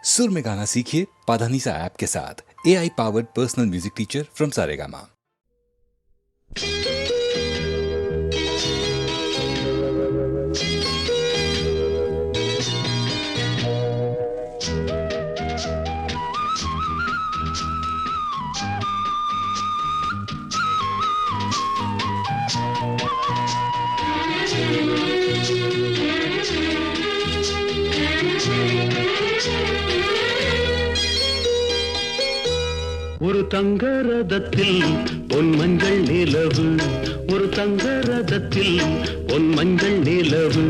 सुर में गाना सीखिए पाधानीसा ऐप के साथ। AI powered personal music teacher from Saregama. ஒரு தங்க ரதத்தில் பொன் மஞ்சள் நிலவு, ஒரு தங்க ரதத்தில் பொன் மஞ்சள் நிலவு,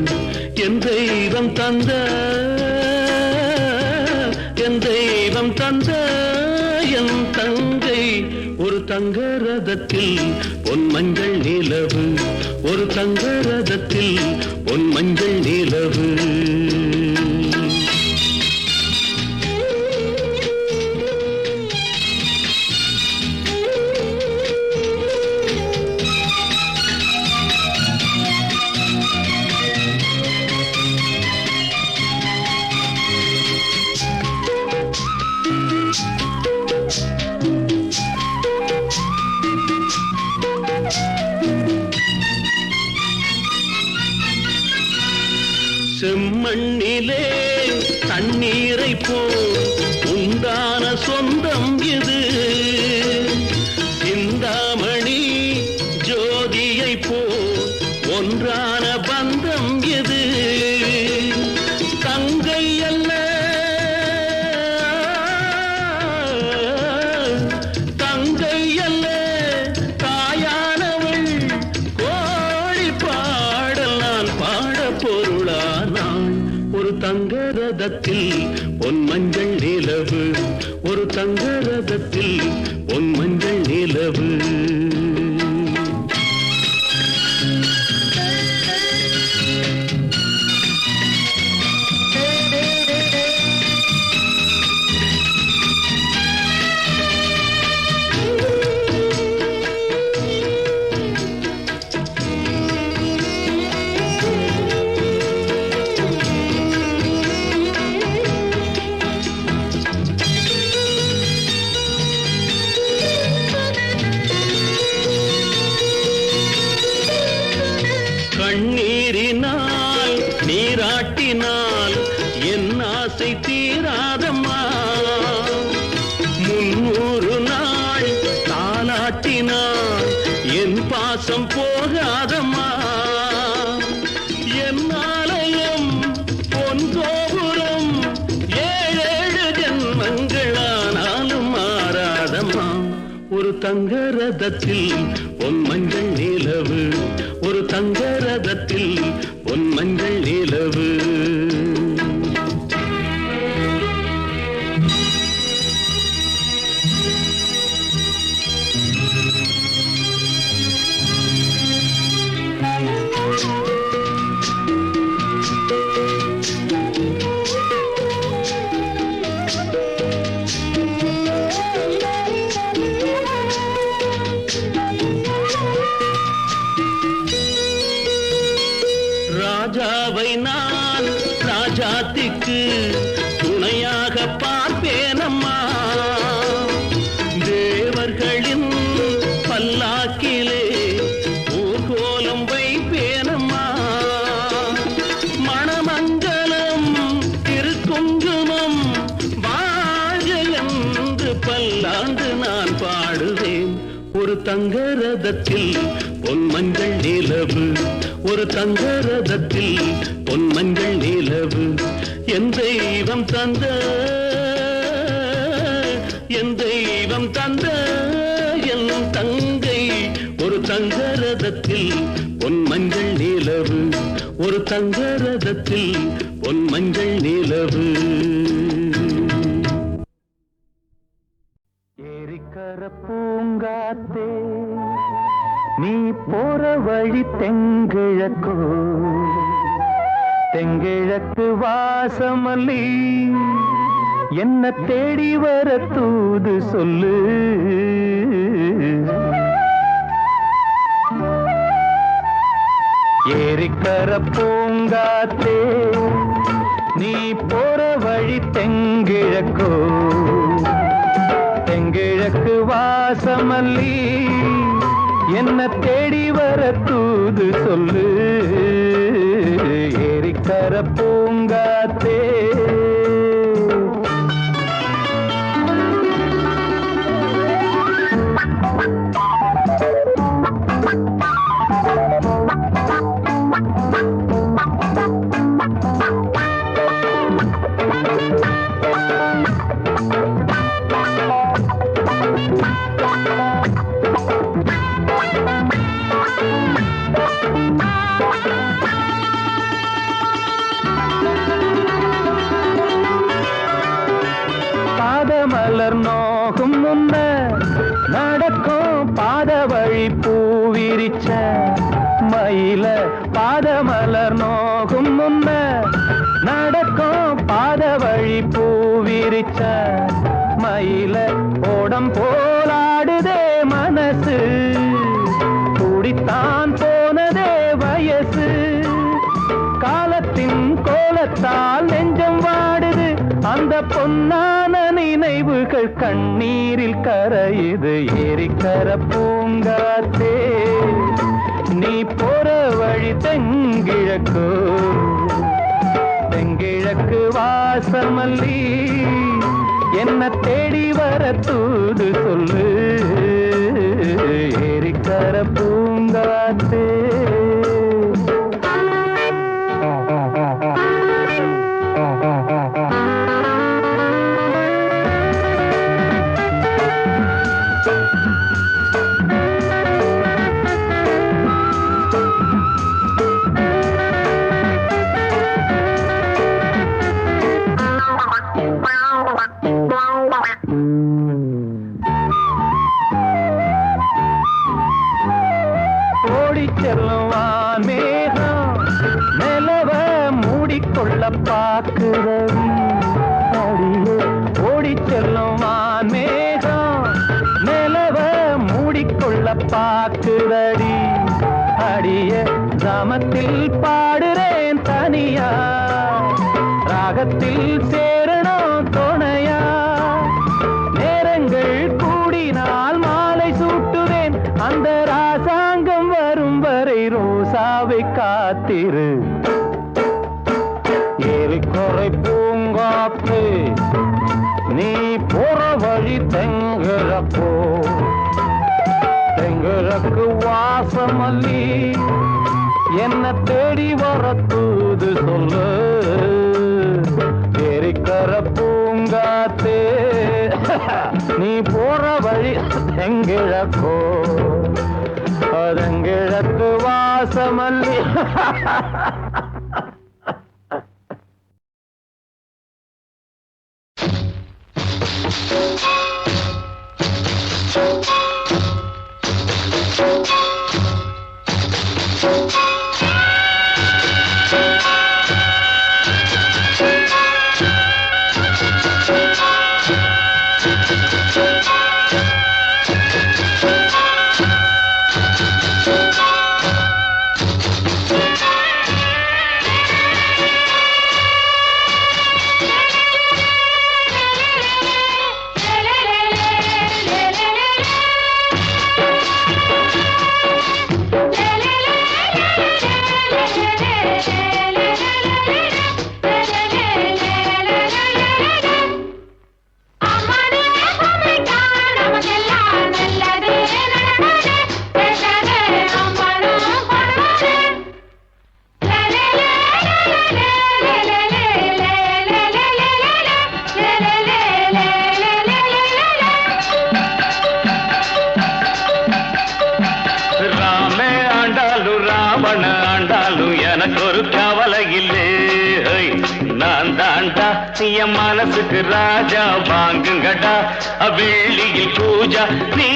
என் தெய்வம் தந்த என் தெய்வம் தந்த என் தங்கை. ஒரு தங்க ரதத்தில் பொன் மஞ்சள் நிலவு, ஒரு தங்க ரதத்தில் பொன் மஞ்சள் நிலவு. செம்மண்ணிலே தண்ணீரை போல் உண்டான சொந்தம் இது, சிந்தாமணி ஜோதியை போல் ஒன்றான பந்தம் இது. தங்கை அல்ல தங்கை அல்ல தாயானவள், கோழி பாடல் நான் பாட பொருளானாள். ஒரு தங்க ரதத்தில் பொன் மஞ்சள் நிலவு, ஒரு தங்க ரதத்தில் பொன் மஞ்சள் நிலவு. கண்ணீரினால் நீராட்டினால் என் ஆசை தீராதம்மா, 300 நாள் தாலாட்டினால் என் பாசம் போகாதம்மா. என் ஆலயம் பொன் கோபுரம் 7 ஜென்மங்களானாலும் மாறாதம்மா. ஒரு தங்க ரதத்தில் பொன் மஞ்சள் நிலவு, ஒரு தங்க ரதத்தில் பொன் மஞ்சள் நிலவு. ராஜாவை நான் ராஜாத்திக்கு துணையாக பார்ப்பேனம்மா, தேவர்களின் பல்லாக்கிலே ஊர்கோலம் வைப்பேனம்மா. மணமங்கலம் திருக்குங்குமம் வாழ்க என்று பல்லாண்டு நான் பாடுவேன். ஒரு தங்க ரதத்தில் பொன் மஞ்சள் நிலவு, ஒரு தங்க ரதத்தில் பொன் மஞ்சள் நிலவு, என் தெய்வம் தந்த என் தெய்வம் தந்த என் தங்கை. ஒரு தங்க ரதத்தில் பொன் மஞ்சள் நிலவு, ஒரு தங்க ரதத்தில் பொன் மஞ்சள் நிலவு. ஏரிக்கர பூங்காத்தே நீ போற வழி தெங்கிழக்கோ, தெங்கிழக்கு வாசமல்லி என்ன தேடி வர தூது சொல்லு. ஏரிக்கர பூங்காத்தே நீ போற வழி தெங்கிழக்கோ, தெங்கிழக்கு வாசமல்லி என்ன தேடி வர தூது சொல்லு, ஏரிக்கர பூங்காத்தே. பாதமலர் நோகும் முன்ன நடக்கும் பாத வழி பூவிரிச்ச மயில, பாதமலர் நோகும் முன்ன நடக்கும் பாத வழி பூவிரிச்ச மயில, ஓடம் போலாடுதே மனசு, குடித்தான் போனதே வயசு, காலத்தின் கோலத்தால் நெஞ்சம் வாடுது, அந்த பொன்னான நினைவுகள் கண்ணீரில் கரையுது, ஏரிக்கர பூங்காத்தே. நீ போற வழி தெங்கிழக்கு, தெங்கிழக்கு வாசமல்லி என்ன தேடி வர தூது சொல்லு, ஏரிக்கர பூங்காத்தே. செல்லுவான் மேகம் நிலவ மூடிக்கொள்ள பாக்குறவி, அடியே ஓடி செல்லுவான் மேகம் நிலவ மூடிக்கொள்ள பாக்குறடி, அடிய கிராமத்தில் பாடுறேன் தனியா, ராகத்தில் சேரணும் துணையா, நேரங்கள் கூடினால் மாலை சூட்டுவேன், அந்த ராசாங்கம் வரும் வரை ரோசாவை காத்திரு, ஏரிக்கரை பூங்காத்து. நீ போற வழி தெங்கிழக்கோ, தெங்கிழக்கு வாசமல்லி என்ன தேடி வர தூது சொல்லு, ஏரிக்கர பூங்காத்தே. நீ போற வழி தெங்கிழக்கோ, தெங்கிழக்கு வாசமல்லி. என் மனசுக்கு ராஜா வாங்குங்கடா வெள்ளியில் பூஜா. நீ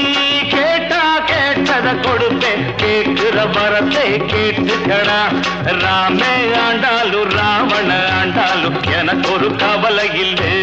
கேட்டா கேட்டத கொடுப்பேன், கேட்கிற வரத்தை கேட்டுக்கடா. ராமே ஆண்டாலும் ராவண ஆண்டாலும் எனக்கு ஒரு கவலை இல்லை.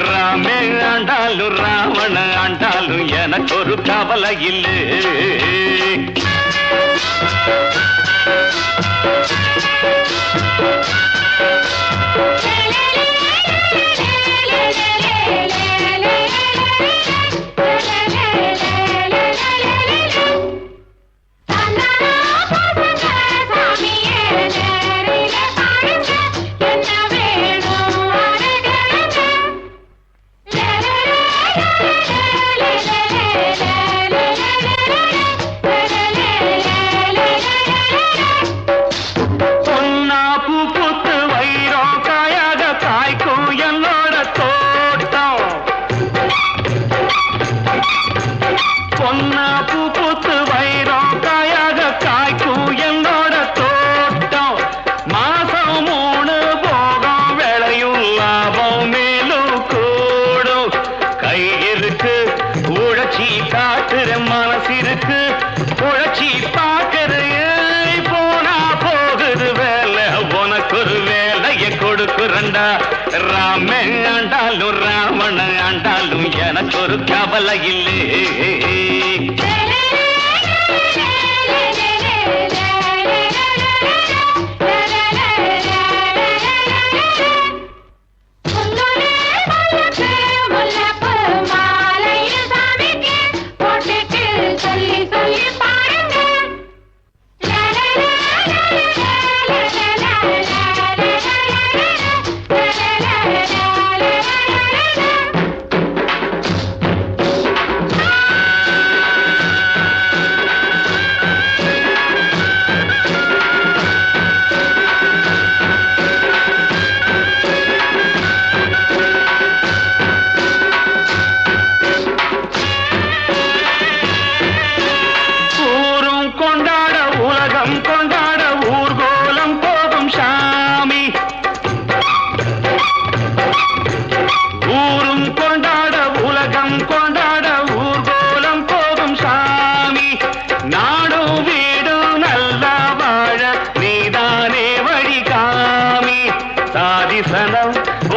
ராமே ஆண்டாலும் ராவண ஆண்டாலும் எனக்கு ஒரு கவலை இல்லை. ராமே ஆண்டாலும் ராவண ஆண்டாலும் எனக்கு ஒரு கவலை இல்லை.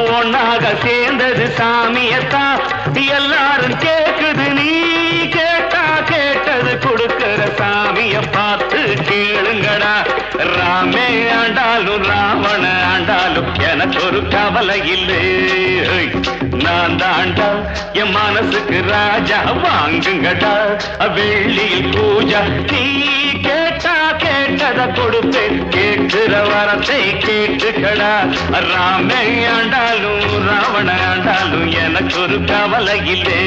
ஒன்னாக சேர்ந்தது சாமியத்தான் எல்லாரும் கேக்குது. நீ கேட்டா கேட்டது கொடுக்கிற சாமிய பார்த்து கேளுங்கடா. ராமே ஆண்டாலும் ராவண ஆண்டாலும் எனக்கு ஒரு கவலை இல்லை. நான் தாண்டா என் மனசுக்கு ராஜா வாங்குங்கடா வெள்ளியில் பூஜா. நீ கேட்டா கேட்டத கொடுப்பேன் கேட்கிற வரத்தை கேட்டுக்கடா. ராமே ஆண்டாலும் ராவண ஆண்டாலும் எனக்கு ஒரு கவலை இல்லை.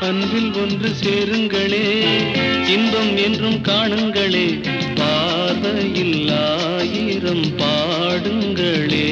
அன்பில் ஒன்று சேருங்களே இன்பம் என்றும் காணுங்களே பார்வையில் ஆயிரம் பாடுங்களே.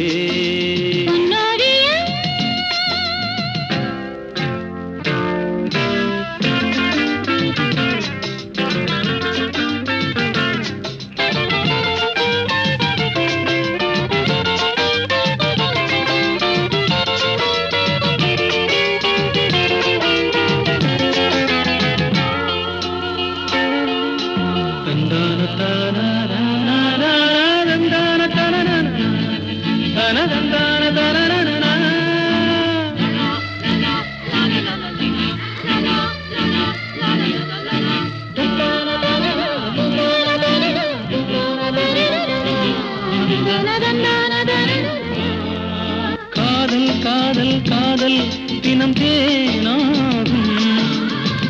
காதல் காதல் காதல் தினம் தேனாகும்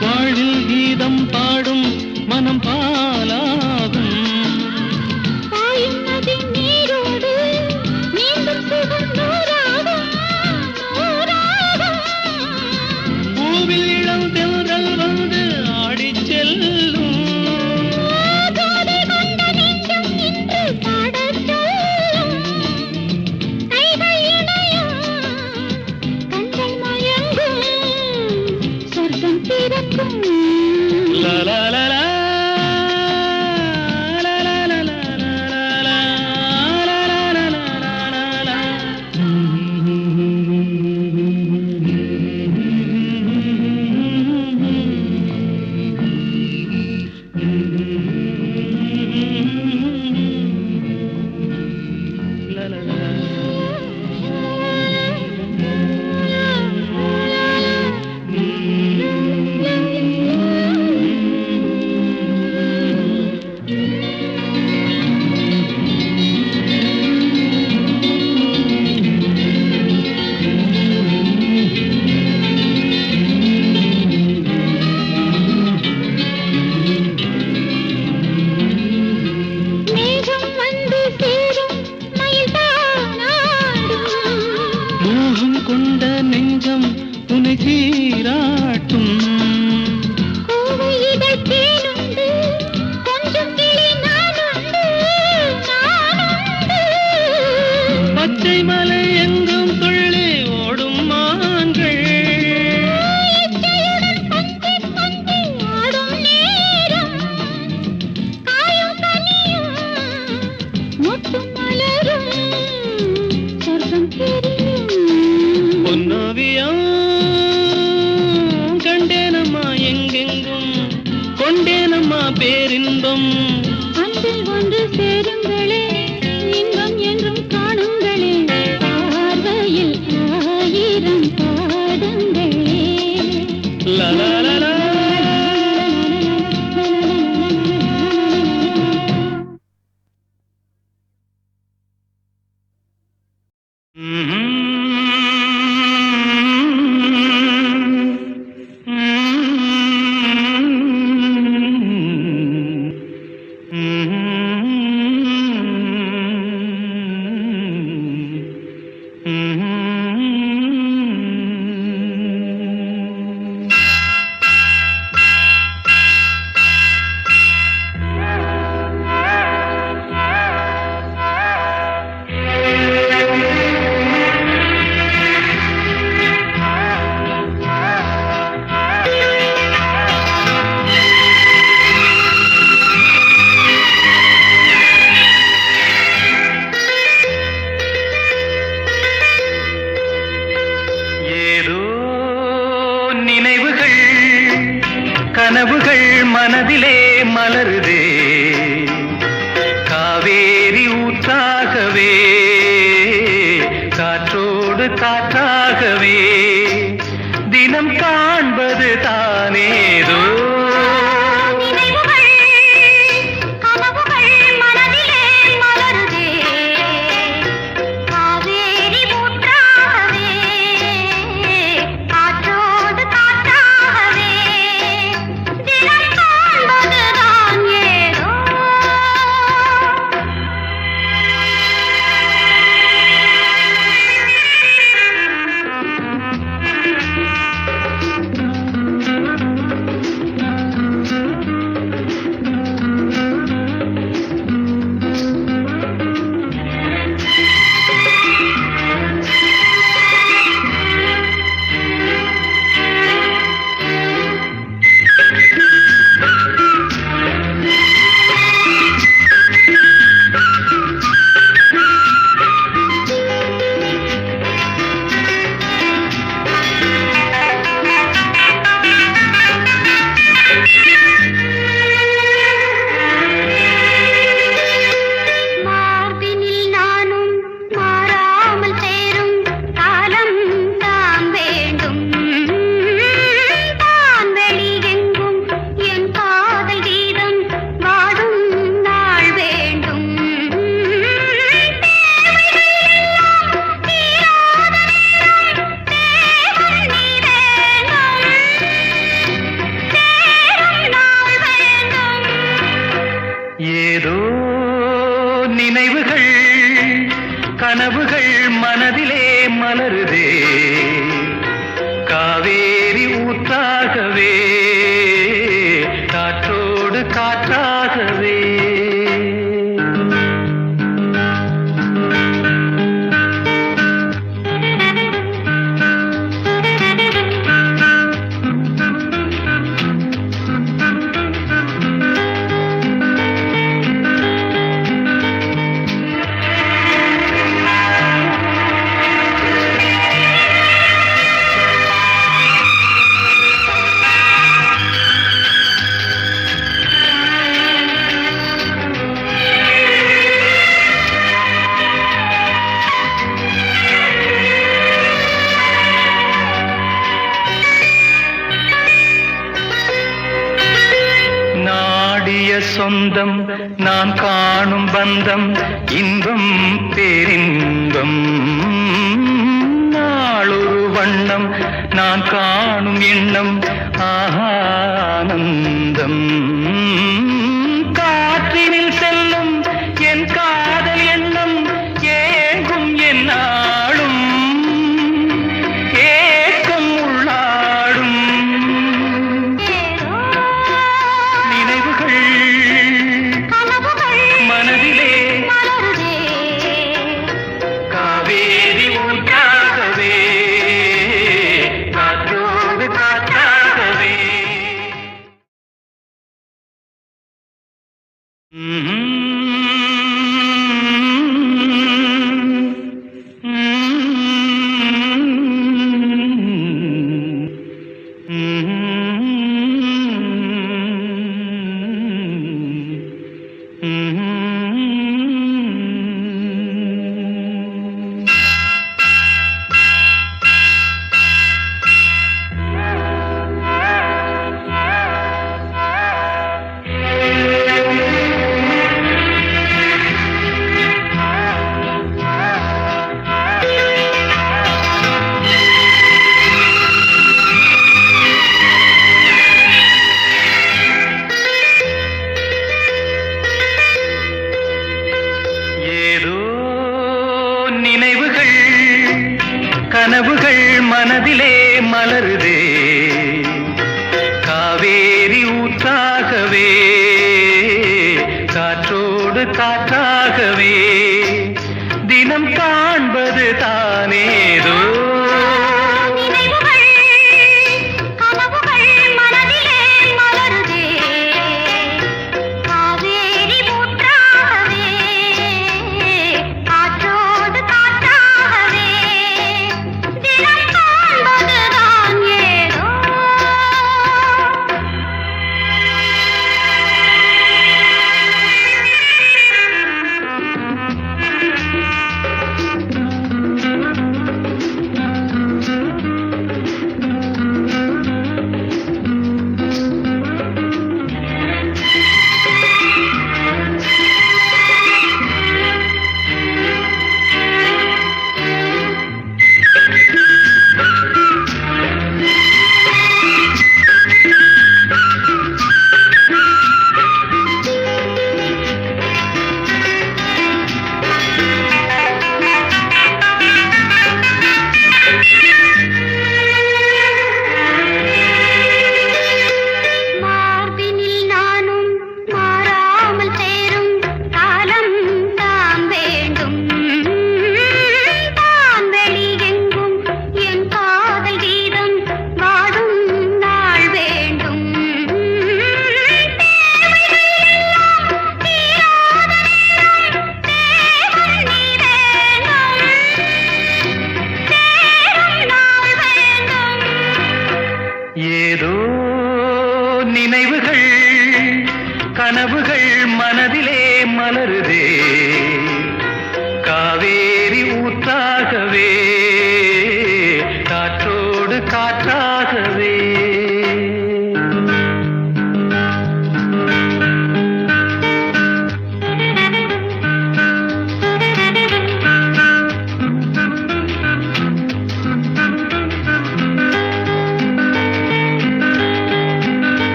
வாழ்வில் கீதம் பாடும் மனம் பாலாகும் பூவில் இளம் தென்றல் வந்து ஆடிச் செல்லும் la la la la மோகம் கொண்ட நெஞ்சம் உனை சீராட்டும் பச்சை மலை எங்கும் துள்ளி ஓடும் மான்கள் பொன்னோவியம் கண்டேனம்மா எங்கெங்கும் கொண்டேனம்மா பேரின்பம் அன்பில் ஒன்று சேருங்களே இன்பம் என்றும் காணுங்களே பார்வையில் ஆயிரம் பாடுங்களே la la la la நினைவுகள் கனவுகள் மனதிலே மலருதே காவேரி ஊற்றாகவே காற்றோடு காற்றாகவே தினம் காண்பது தானேதோ மலருதே காவேரி ஊற்றாகவே காற்றோடு காற்றாகவே சொந்தம் நான் காணும் பந்தம் இன்பம் பேரின்பம் நாளொரு வண்ணம் நான் காணும் எண்ணம் ஆனந்தம் காற்றினில் செல்லும் என் காதல் எண்ணம் ஏங்கும் என் நாளும் ஏக்கம் உள்ளாடும் மனதிலே காவேரி ஊற்றாகவே காற்றோடு காற்றாகவே நினைவுகள் கனவுகள் மனதிலே மலருதே காவேரி ஊற்றாகவே காற்றோடு காற்றாகவே தினம் காண்பது தானேதோ காற்றோடு காற்றாகவே தினம் காண்பதுதான்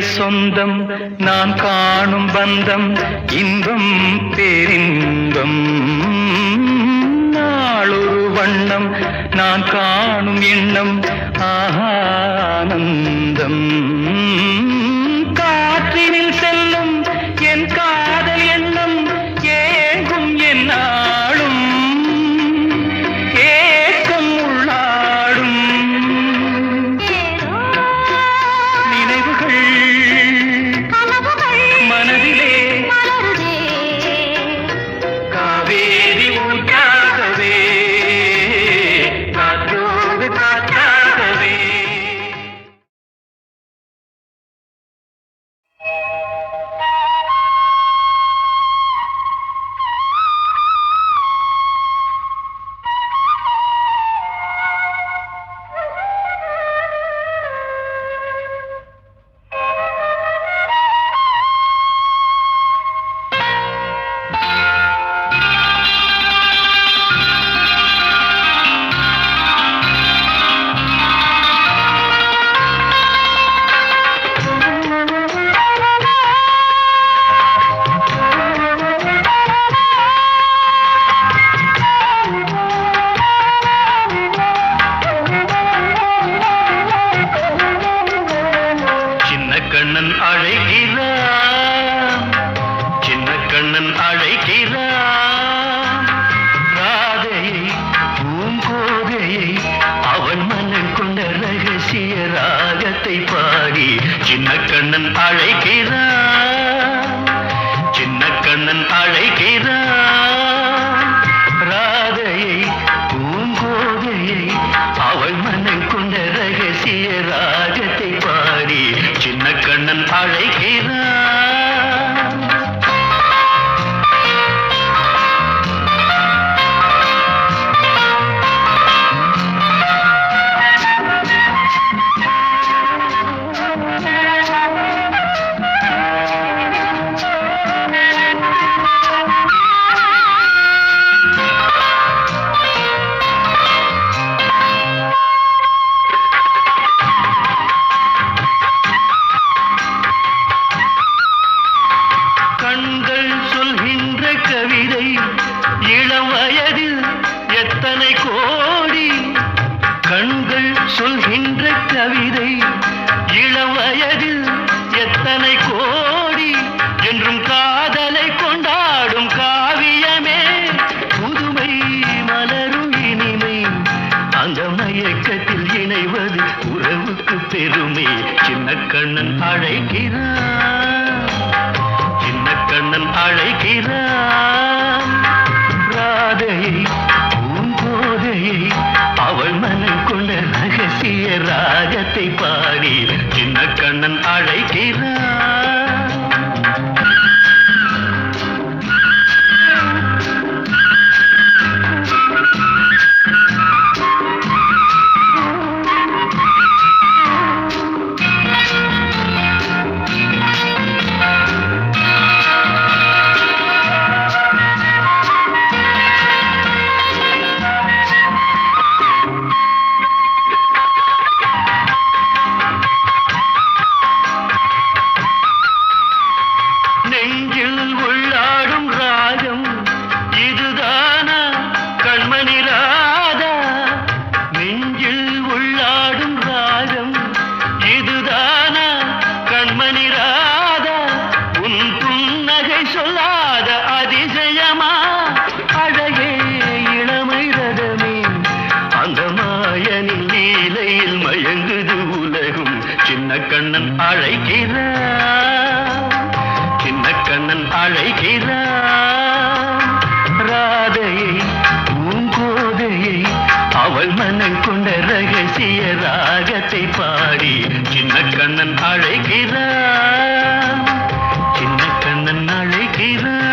சொந்தம் நான் காணும் பந்தம் இன்பம் பேரின்பம் நாளொரு வண்ணம் நான் காணும் எண்ணம் ஆனந்தம் காற்றினில் செல்லும் என் காதல் எண்ணம் ஏங்கும் என்னாலும் ஏக்கம் உள்ளாடும் நினைவுகள் மனதிலே காவேரி ஊற்றாகவே காற்றோடு காற்றாகவே. கண்ணன் அழைக்கிறான் சின்ன கண்ணன் அழைக்கிறான் ராதையை பூங்கோதையை அவன் மனம் கொண்ட ரகசிய ராகத்தை பாடி சின்ன கண்ணன் அழைக்கிறான் சின்ன கண்ணன் அழைக்கிறான் ராதையை பூங்கோதையை அவள் மனம் கொண்ட ரகசிய ராகத்தை பாடி சின்ன கண்ணன் அழைக்கிறான். கண்கள் சொல்கின்ற கவிதை இளம் வயதில் எத்தனை கோடி கண்கள் சொல்கின்ற கவிதை இளம் வயதில் எத்தனை கோடி என்றும் காதலை கொண்டாடும் காவியமே புதுமை மலரும் இனிமை அந்த மயக்கத்தில் இணைவது உறவுக்கு பெருமை சின்ன கண்ணன் அழைக்கிறான் சின்ன கண்ணன் அழைக்கிறான் ராதையை பூங்கோதையை அவள் மனம் கொண்ட ரகசிய ராகத்தை பாடி சின்ன கண்ணன் அழைக்கிறான். நெஞ்சில் உள்ளாடும் ராகம் இதுதானா கண்மணி ராதா நெஞ்சில் உள்ளாடும் ராகம் இதுதானா கண்மணி ராதா உன் புன்னகை சொல்லாத அதிசயமா அழகே இளமை ரதமே அந்த மாயனின் லீலையில் மயங்குது உலகும் சின்ன கண்ணன் அழைக்கிறான் சின்ன கண்ணன் அழைக்கிறான் ராதையை பூங்கோதையை அவள் மனம் கொண்ட ரகசிய ராகத்தை பாடி சின்ன கண்ணன் அழைக்கிறான் சின்ன கண்ணன் அழைக்கிறான்.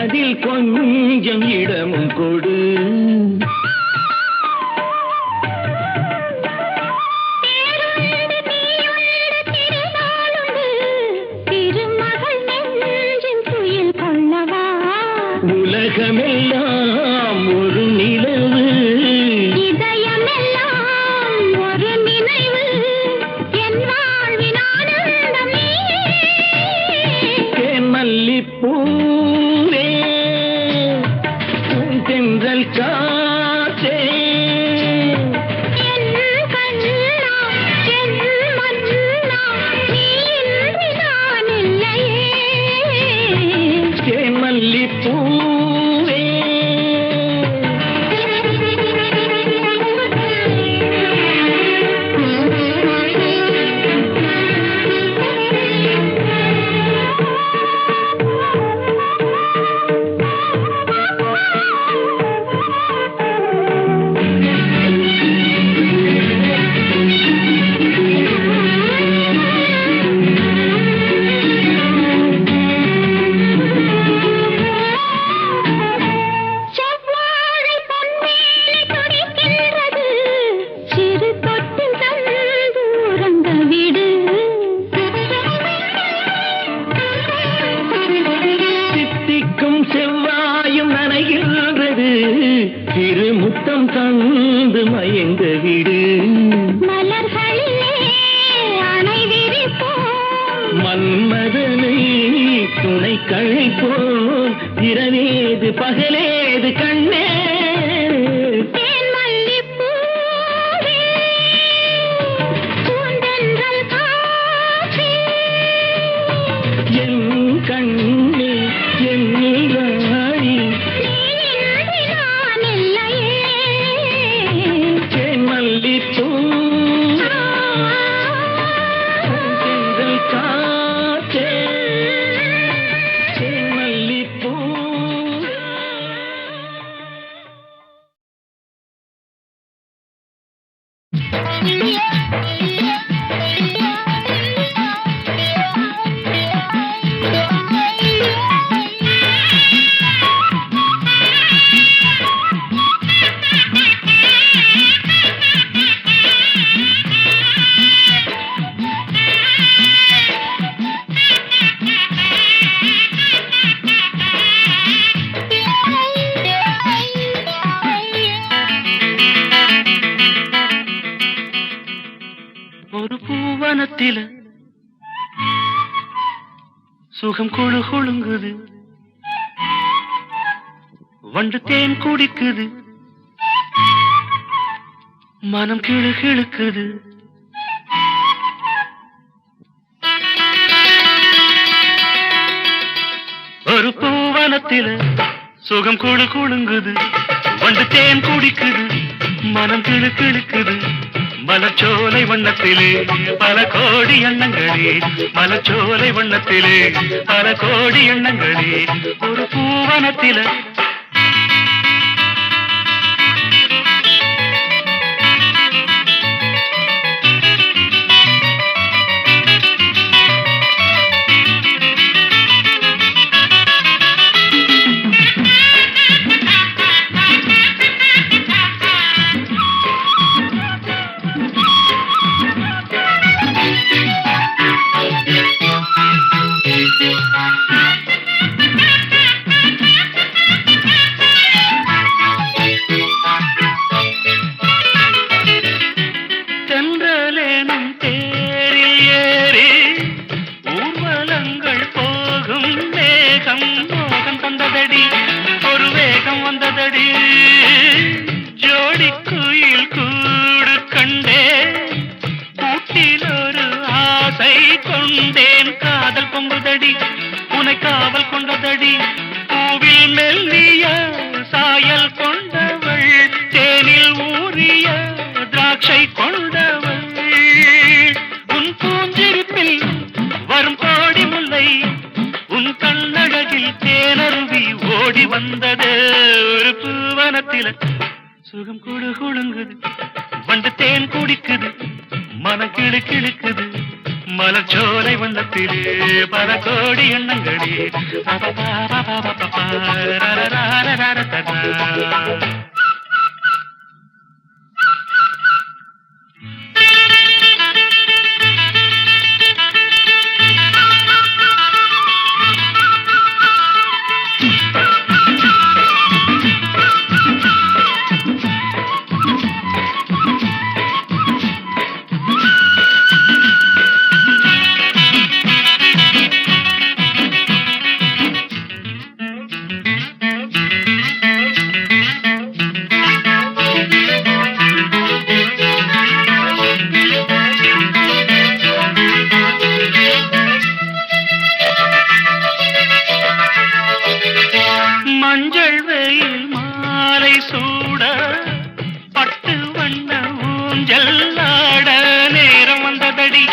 அதில் கொஞ்சம் இடமும் கொடு. உலகமெல்லாம் ஒரு நிலவு, இதயமெல்லாம் ஒரு நினைவு, என் வாழ்வின் ஆனந்தம் நீயே. தேன் மல்லிப்பூவே, தென்றல் காற்றே, என் கண்ணா, என் மன்னா, நீ இன்றி நான் இல்லையே. தேன் மல்லிப்பூவே. முத்தம் தந்து மயங்க விடு. மலர்களிலே அணை விரிப்போம், மன்மதனை துணை கழைப்போம். இரவேது பகலேது கண்ணே. தேன் மல்லிப்பூவே, பூந்தென்றல் காற்றே, என் கண்ணே என் ராணி, நீ இன்றி நான் இல்லையே. தேன் மல்லிப்பூ, தென்றல் காற்றே, தேன் மல்லிப்பூ. ஒரு பூவனத்தில சுகம் குழு குழுங்குது, வண்டு தேன் குடிக்குது, மனம் கிழு கிழுக்குது. ஒரு பூவனத்தில சுகம் குழு குழுங்குது, வண்டு தேன் குடிக்குது, மனம் கிழு கிழுக்குது. மலச்சோலை வண்ணத்திலே பல கோடி எண்ணங்களே, மலச்சோலை வண்ணத்திலே பல கோடி எண்ணங்களே. ஒரு பூவனத்தில தென்றலேனும் தேரில் ஏறி ஊர்வலங்கள் போகும் வேகம் மோகம் தந்ததடி, ஒரு வேகம் வந்ததடி. ஜோடி குயில் கூடு கண்டே, கூட்டில் ஒரு ஆசை கொண்டேன், காதல் பொங்குதடி, உனை காவல் கொண்டதடி. பூவில் மெல்லிய சாயல் கொண்டவள், தேனில் ஊறிய திராட்சை கொண்டவள். உன் பூஞ்சிரிப்பில் வரும் கோடி முல்லை, உன் கண்ணழகில் தேனருவி ஓடி வந்தது. ஒரு பூவனத்தில சுகம் குழு குழுங்குது, வண்டு தேன் குடிக்குது, மனம் கிழு கிழுக்குது, மலச்சோலை வண்ணத்திலே பல கோடி எண்ணங்களே மஞ்சள் வெயில் மாலை சூட பட்டு வண்ண ஊஞ்சல் ஆட நேரம் வந்ததடி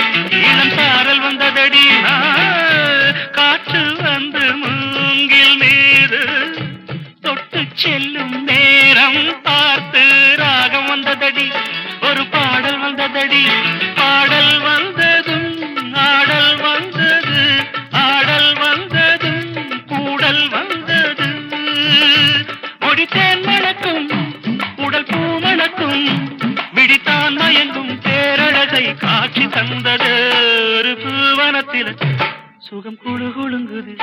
இளம் சாரல் வந்ததடி காற்று வந்து மூங்கில் மீது தொட்டு செல்லும் நேரம் பார்த்து ராகம் வந்ததடி ஒரு பாடல் வந்ததடி பாடல் வந்ததும் ஆடல் வந்தது ஆடல் வந்ததும் கூடல் வந்தது முடித்தேன் மணக்கும் உடல் பூ மணக்கும் விடித்தான் மயங்கும் பேரழகை காட்சி தந்தது ஒரு பூவனத்தில் சுகம் குழு குழுங்குது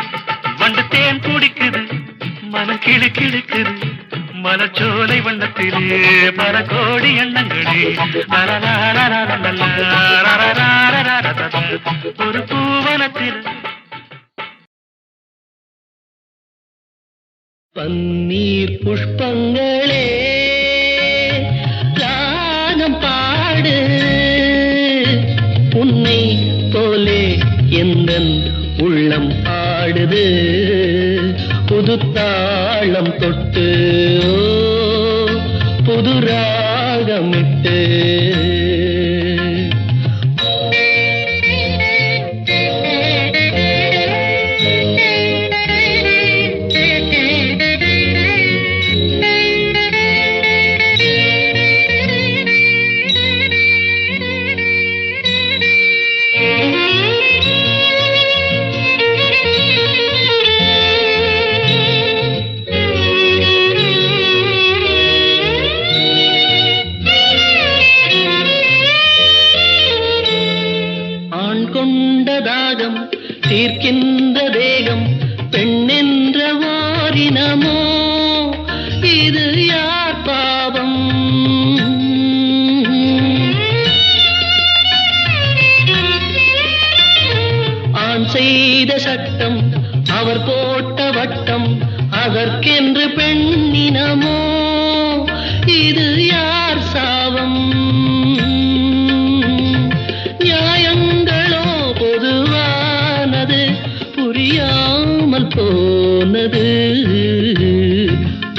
வண்டு தேன் குடிக்குது மனம் கிளு கிழக்குது மலச்சோலை வண்ணத்திலே பல கோடி எண்ணங்களே ஒரு பூவனத்தில் பன்னீர் புஷ்பங்களே ராகம் பாடு உன்னை போலே எந்தன் உள்ளம் ஆடுது புது தாளம் தொட்டு புது ராகமிட்டு தீர்க்கின்ற தேகம் பெண்ணென்ற வாரினமோ இது யார் பாவம் ஆண் செய்த சட்டம் அவர் போட்ட வட்டம் அதற்கென்று பெண்ணினமோ இது யார் சாவம் நியாயங்களோ பொதுவானது புரியாமல் போனது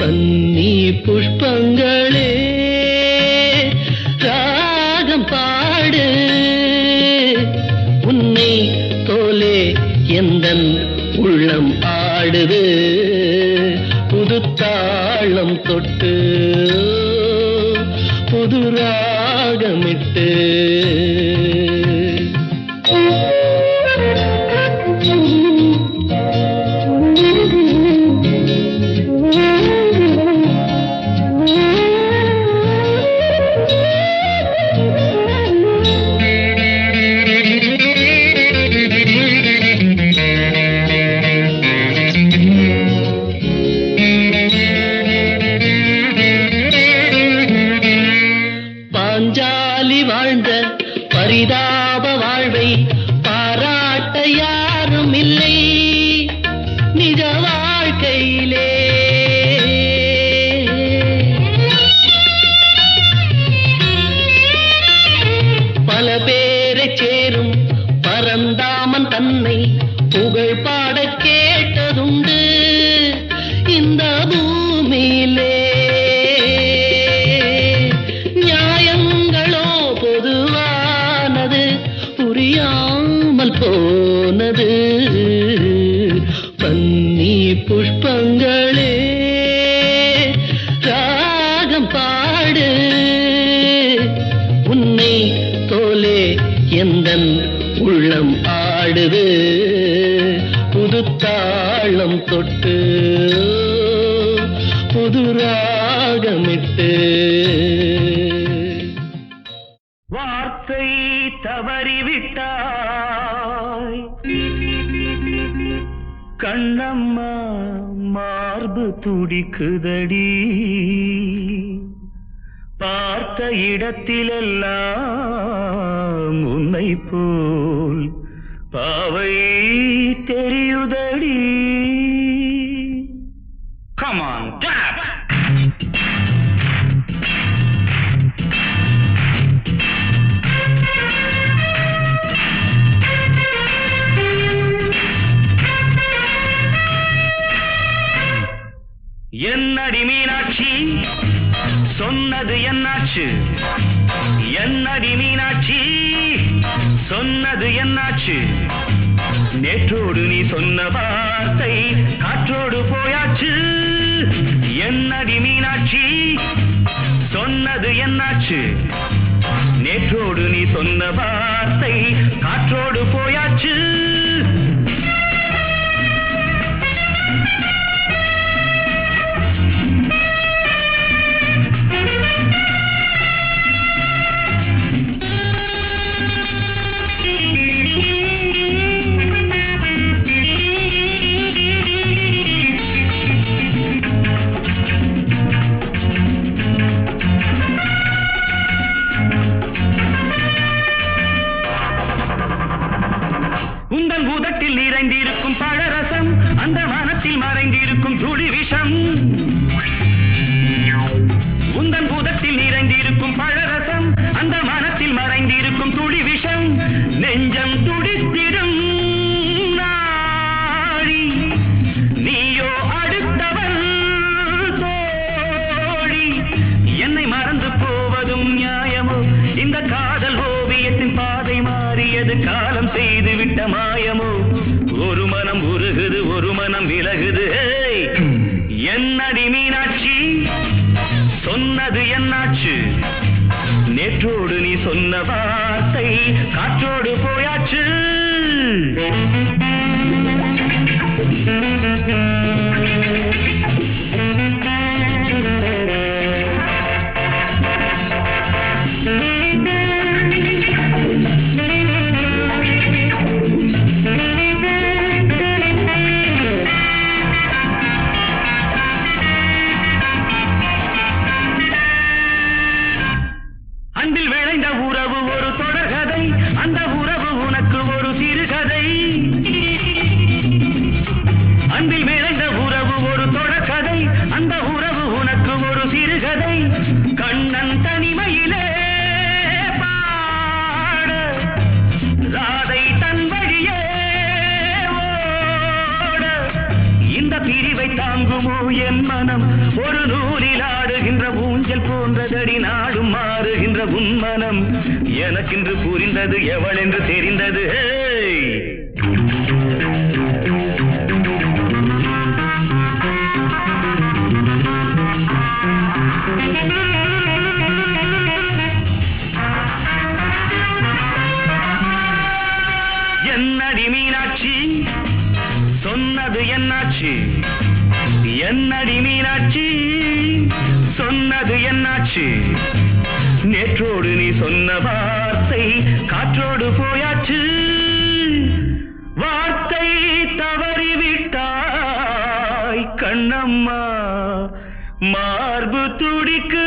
பன்னி புஷ்பங்களே ராகம் பாடு உன்னை போலே எந்தன் உள்ளம் ஆடுது புது தாளம் தொட்டு புது ராகமிட்டு வாழ்ந்த பரிதாப வாழ்வை பாராட்ட யாரும் இல்லை நிஜ வாழ்க்கையிலே பல பேரை சேரும் பரந்தாமன் தன்னை புகழ் பாட கேட்டதுண்டு இந்த பூமியிலே புரியாமல் போனது பன்னி புஷ்பங்களே ராகம் பாடு உன்னை போலே எந்தன் உள்ளம் ஆடுது புது தாளம் தொட்டு புது ராகமிட்டு வார்த்தை தவறிவிட்டாய் கண்ணம்மா மார்பு துடிக்குதடி பார்த்த இடத்திலெல்லாம் உன்னை போல் பாவை தெரியுதடி. Come on, tap! என்னடி மீனாட்சி சொன்னது என்னாச்சு? என்னடி மீனாட்சி சொன்னது என்னாச்சு? நேற்றோடு நீ சொன்ன வார்த்தை காற்றோடு போயாச்சு. என்னடி மீனாட்சி சொன்னது என்னாச்சு? நேற்றோடு நீ சொன்ன வார்த்தை காற்றோடு போயாச்சு. உந்தன் பூதத்தில் நிறைந்திருக்கும் பழரசம் அந்த மனத்தில் மறைந்திருக்கும் துளி விஷம். உந்தன் பூதத்தில் நிறைந்திருக்கும் பழரசம் அந்த மனத்தில் மறைந்திருக்கும் துளி விஷம். நெஞ்சம் துடித்திடும் நாடி நீயோ அடுத்தவன் தோழி. என்னை மறந்து போவதும் நியாயமோ? இந்த காதல் ஓவியத்தின் பாதை மாறியது காலம் செய்து விட்ட மாயமோ? ஒரு மனம் உருகுது ஒரு மனம் விலகுது. என்னடி மீனாட்சி சொன்னது என்னாச்சு? நேற்றோடு நீ சொன்ன வார்த்தை காற்றோடு போயாச்சு. அன்பில் விளைந்த உறவு ஒரு தொடர்கதை, அந்த உறவு உனக்கு ஒரு சிறுகதை. அன்பில் விளைந்த உறவு ஒரு தொடர்கதை, அந்த உறவு உனக்கு ஒரு சிறுகதை. கண்ணன் தனிமையிலே பாட ராதை தன் வழியே ஓட. இந்த பிரிவை தாங்குமோ என் மனம்? ஒரு நூலில் ஆடுகின்ற ஊஞ்சல் போன்றதடி நாடும் மாறுகின்ற உன் மனம். எனக்கென்று புரிந்தது எவள் என்று தெரிந்தது. என்னடி மீனாட்சி சொன்னது என்னாச்சு? என்னடி மீனாட்சி சொன்னது என்னாச்சு? நேற்றோடு நீ சொன்ன வார்த்தை காற்றோடு போயாச்சு. வார்த்தை தவறிவிட்டாய் கண்ணம்மா மார்பு துடிக்கு